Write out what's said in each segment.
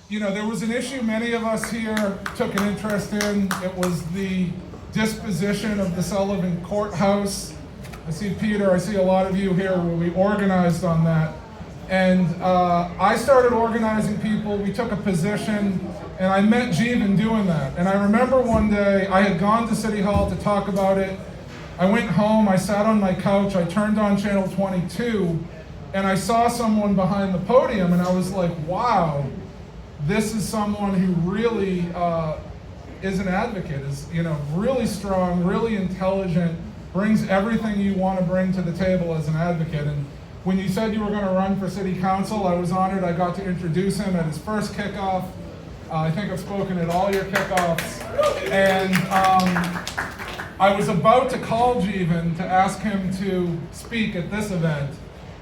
there was an issue many of us here took an interest in. It was the disposition of the Sullivan Courthouse. I see Peter, I see a lot of you here where we organized on that. And I started organizing people, we took a position, and I met Jivan doing that. And I remember one day, I had gone to City Hall to talk about it. I went home, I sat on my couch, I turned on channel 22, and I saw someone behind the podium, and I was like, wow, this is someone who really is an advocate, is really strong, really intelligent, brings everything you want to bring to the table as an advocate. And when you said you were going to run for city council, I was honored. I got to introduce him at his first kickoff. I think I've spoken at all your kickoffs. And I was about to call Jivan to ask him to speak at this event.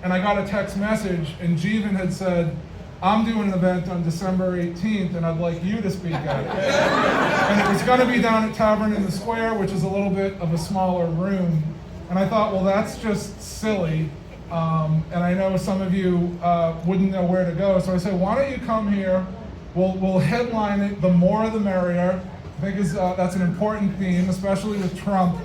And I got a text message, and Jivan had said, I'm doing an event on December 18th, and I'd like you to speak at it. And it was going to be down at Tavern in the Square, which is a little bit of a smaller room. And I thought, well, that's just silly. And I know some of you wouldn't know where to go. So I said, why don't you come here? We'll headline it, the more the merrier. I think that's an important theme, especially with Trump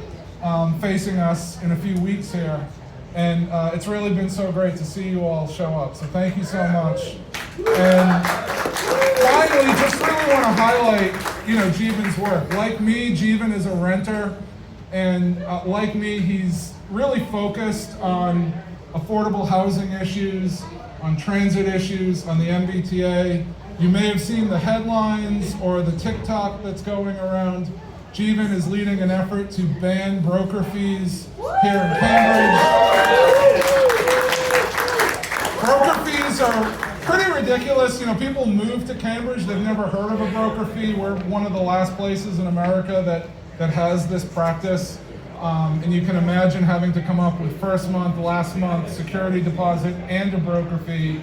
facing us in a few weeks here. And it's really been so great to see you all show up. So thank you so much. And finally, just really want to highlight, Jivan's work. Like me, Jivan is a renter. And like me, he's really focused on affordable housing issues, on transit issues, on the MBTA. You may have seen the headlines or the TikTok that's going around. Jivan is leading an effort to ban broker fees here in Cambridge. Broker fees are pretty ridiculous. People move to Cambridge, they've never heard of a broker fee. We're one of the last places in America that has this practice. And you can imagine having to come up with first month, last month, security deposit, and a broker fee.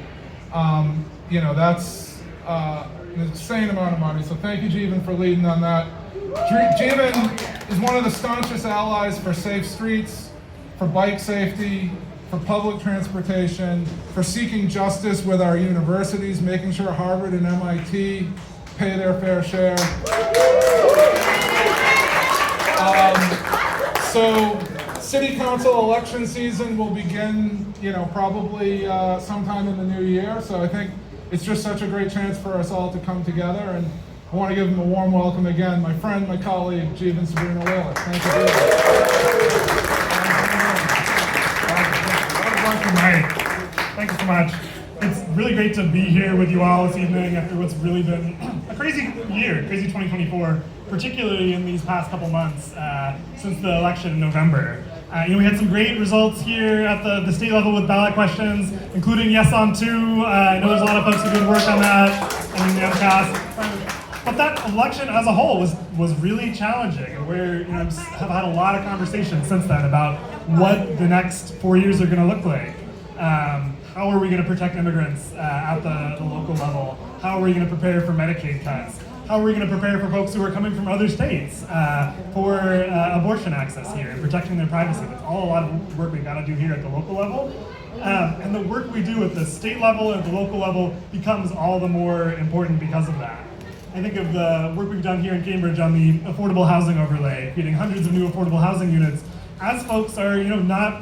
That's an insane amount of money. So thank you, Jivan, for leading on that. Jivan is one of the staunchest allies for safe streets, for bike safety, for public transportation, for seeking justice with our universities, making sure Harvard and MIT pay their fair share. So city council election season will begin, probably sometime in the new year. So I think it's just such a great chance for us all to come together. And I want to give him a warm welcome again, my friend, my colleague, Jivan Sabrina Wheeler. Thank you. Thank you so much. It's really great to be here with you all this evening after what's really been a crazy year, crazy 2024, particularly in these past couple months since the election in November. We had some great results here at the state level with ballot questions, including Yes on 2. I know there's a lot of folks who did work on that and in the MCAS. But that election as a whole was really challenging, and have had a lot of conversations since then about what the next 4 years are going to look like. How are we going to protect immigrants at the local level? How are we going to prepare for Medicaid cuts? How are we going to prepare for folks who are coming from other states for abortion access here and protecting their privacy? That's all a lot of work we've got to do here at the local level. And the work we do at the state level and at the local level becomes all the more important because of that. I think of the work we've done here in Cambridge on the affordable housing overlay, creating hundreds of new affordable housing units. As folks are, not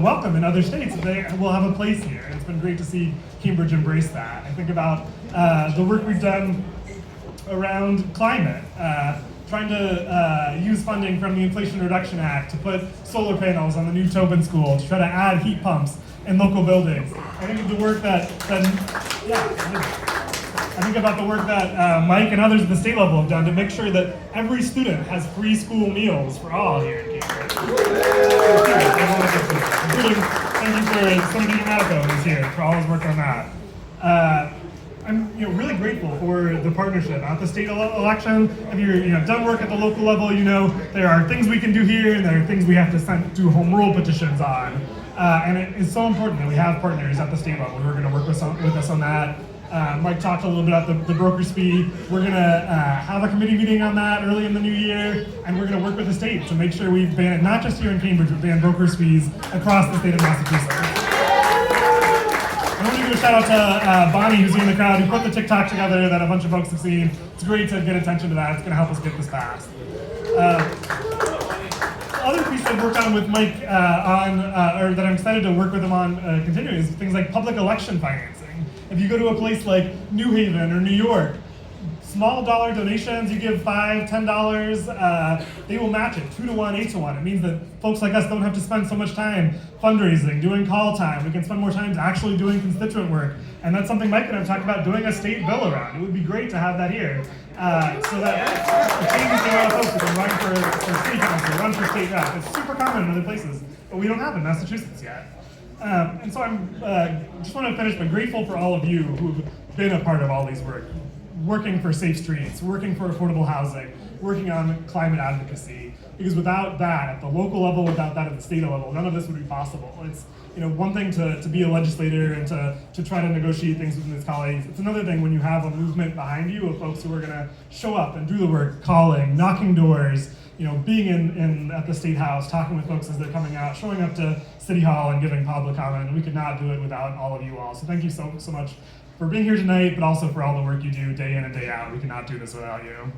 welcome in other states, they will have a place here. It's been great to see Cambridge embrace that. I think about the work we've done around climate, trying to use funding from the Inflation Reduction Act to put solar panels on the new Tobin School, to try to add heat pumps in local buildings. I think of the work I think about the work that Mike and others at the state level have done to make sure that every student has free school meals for all here in Cambridge. Including, thank you for Senator Domenico who's here for all his work on that. I'm really grateful for the partnership at the state election. If you're done work at the local level, there are things we can do here and there are things we have to do home rule petitions on. And it is so important that we have partners at the state level who are going to work with us on that. Mike talked a little bit about the broker's fee. We're going to have a committee meeting on that early in the new year, and we're going to work with the state to make sure we ban it, not just here in Cambridge, but ban broker's fees across the state of Massachusetts. I want to give a shout out to Bonnie, who's in the crowd, who put the TikTok together that a bunch of folks have seen. It's great to get attention to that. It's going to help us get this passed. Other piece I've worked on with Mike or that I'm excited to work with him on continuing is things like public election financing. If you go to a place like New Haven or New York, small dollar donations, you give $5, $10, they will match it 2 to 1, 8 to 1. It means that folks like us don't have to spend so much time fundraising, doing call time. We can spend more time actually doing constituent work. And that's something Mike and I have talked about doing a state bill around. It would be great to have that here. So that it changes the amount of folks who can run for city council, run for state rep. It's super common in other places, but we don't have it in Massachusetts yet. And so I'm just want to finish by grateful for all of you who've been a part of all these working for safe streets, working for affordable housing, working on climate advocacy. Because without that at the local level, without that at the state level, none of this would be possible. It's one thing to be a legislator and to try to negotiate things with his colleagues. It's another thing when you have a movement behind you of folks who are going to show up and do the work, calling, knocking doors, being in at the state house, talking with folks as they're coming out, showing up to City Hall and giving public comment. And we could not do it without all of you all. So thank you so much for being here tonight, but also for all the work you do day in and day out. We cannot do this without you.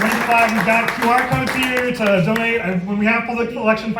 We've got QR codes here to donate when we have public election